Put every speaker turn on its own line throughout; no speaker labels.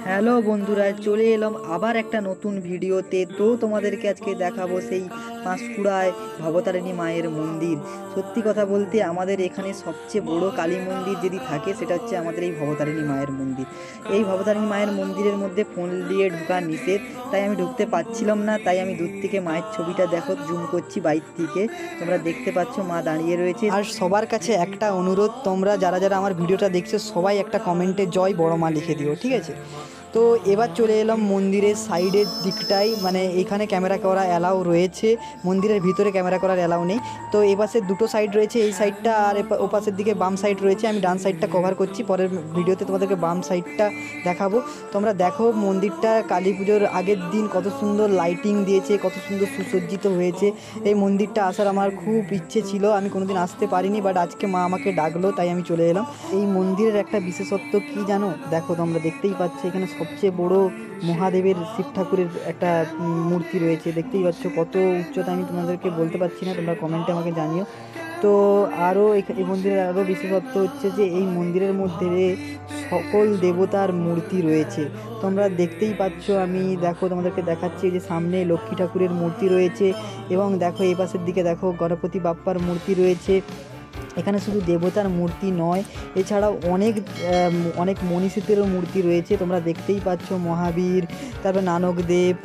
Hello বন্ধুরা, চলে এলাম আবার একটা নতুন ভিডিওতে। তো তোমাদেরকে আজকে দেখাবো সেই পাঁশকুড়ায় ভবতারিণী মায়ের মন্দির। সত্যি কথা বলতে আমাদের এখানে সবচেয়ে বড় কালী মন্দির যদি থাকে সেটা হচ্ছে আমাদের এই ভবতারিণী মায়ের মন্দির। এই ভবতারিণী মায়ের মন্দিরের মধ্যে ফোন দিয়ে ঢোকা নিষেধ, তাই আমি ঢুকতে পারছিলাম না। তাই আমি দূর থেকে মায়ের ছবিটা দেখো জুম করছি বাইর থেকে। তোমরা দেখতে পাচ্ছ মা দাঁড়িয়ে রয়েছে। আর সবার কাছে একটা অনুরোধ, তোমরা যারা যারা আমার ভিডিওটা দেখছো সবাই একটা কমেন্টে জয় বড় মা লিখে দিও, ঠিক আছে? তো এবার চলে এলাম মন্দিরের সাইডের দিকটায়, মানে এখানে ক্যামেরা করা অ্যালাউ রয়েছে, মন্দিরের ভিতরে ক্যামেরা করার অ্যালাউ নেই। তো এপাশে দুটো সাইড রয়েছে, এই সাইডটা আর ওপাশের দিকে বাম সাইড রয়েছে। আমি ডান সাইডটা কভার করছি, পরের ভিডিওতে তোমাদেরকে বাম সাইডটা দেখাবো। তোমরা দেখো মন্দিরটা কালী পুজোর আগের দিন কত সুন্দর লাইটিং দিয়েছে, কত সুন্দর সুসজ্জিত হয়েছে। এই মন্দিরটা আসার আমার খুব ইচ্ছে ছিল, আমি কোনোদিন আসতে পারিনি, বাট আজকে মা আমাকে ডাকলো তাই আমি চলে এলাম। এই মন্দিরের একটা বিশেষত্ব কি জানো? দেখো, তোমরা দেখতেই পাচ্ছ এখানে সবচেয়ে বড় মহাদেবের শিব ঠাকুরের একটা মূর্তি রয়েছে। দেখতেই পাচ্ছ কত উচ্চতা, আমি তোমাদেরকে বলতে পারছি না, তোমরা কমেন্টে আমাকে জানিও। তো আরও এই মন্দিরের আরও বিশেষত্ব হচ্ছে যে এই মন্দিরের মধ্যে সকল দেবতার মূর্তি রয়েছে। তোমরা দেখতেই পাচ্ছ, আমি দেখো তোমাদেরকে দেখাচ্ছি যে সামনে লক্ষ্মী ঠাকুরের মূর্তি রয়েছে, এবং দেখো এই পাশের দিকে দেখো গণপতি বাপ্পার মূর্তি রয়েছে। এখানে শুধু দেবতার মূর্তি নয়, এছাড়াও অনেক অনেক মনীষীদেরও মূর্তি রয়েছে। তোমরা দেখতেই পাচ্ছ মহাবীর, তারপর নানকদেব,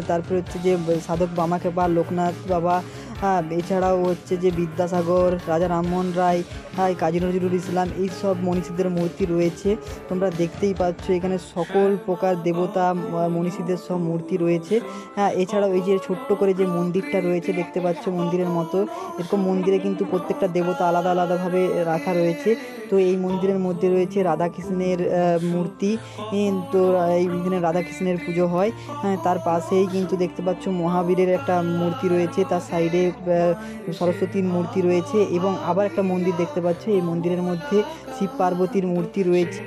তারপরে হচ্ছে যে সাধক বামাখ্যাপা, লোকনাথ বাবা, এছাড়াও হচ্ছে যে বিদ্যাসাগর, রাজা রামমোহন রায়, কাজী নজরুল ইসলাম, এই সব মনীষীদের মূর্তি রয়েছে। তোমরা দেখতেই পাচ্ছ এখানে সকল প্রকার দেবতা মনীষীদের সব মূর্তি রয়েছে। এছাড়াও এই যে ছোট্ট করে যে মন্দিরটা রয়েছে দেখতে পাচ্ছ মন্দিরের মতো, এরকম মন্দিরে কিন্তু প্রত্যেকটা দেবতা আলাদা আলাদাভাবে রাখা রয়েছে। তো এই মন্দিরের মধ্যে রয়েছে রাধাকৃষ্ণের মূর্তি। তো এইখানে রাধাকৃষ্ণের পুজো হয়। তার পাশেই কিন্তু দেখতে পাচ্ছ মহাবীরের একটা মূর্তি রয়েছে, তার সাইডে সরস্বতীর মূর্তি রয়েছে, এবং আবার একটা মন্দির দেখতে পাচ্ছ, এই মন্দিরের মধ্যে শিব পার্বতীর মূর্তি রয়েছে।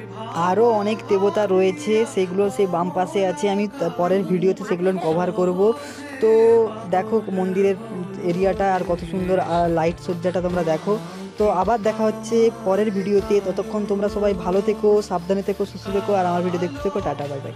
আরও অনেক দেবতা রয়েছে, সেগুলো সেই বাম পাশে আছে, আমি পরের ভিডিওতে সেগুলো কভার করব। তো দেখো মন্দিরের এরিয়াটা আর কত সুন্দর, লাইট সজ্জাটা তোমরা দেখো। তো আবার দেখা হচ্ছে পরের ভিডিওতে, ততক্ষণ তোমরা সবাই ভালো থেকো, সাবধানে থেকো, সুস্থ থেকো, আর আমার ভিডিও দেখতে থেকো। Tata, bye bye.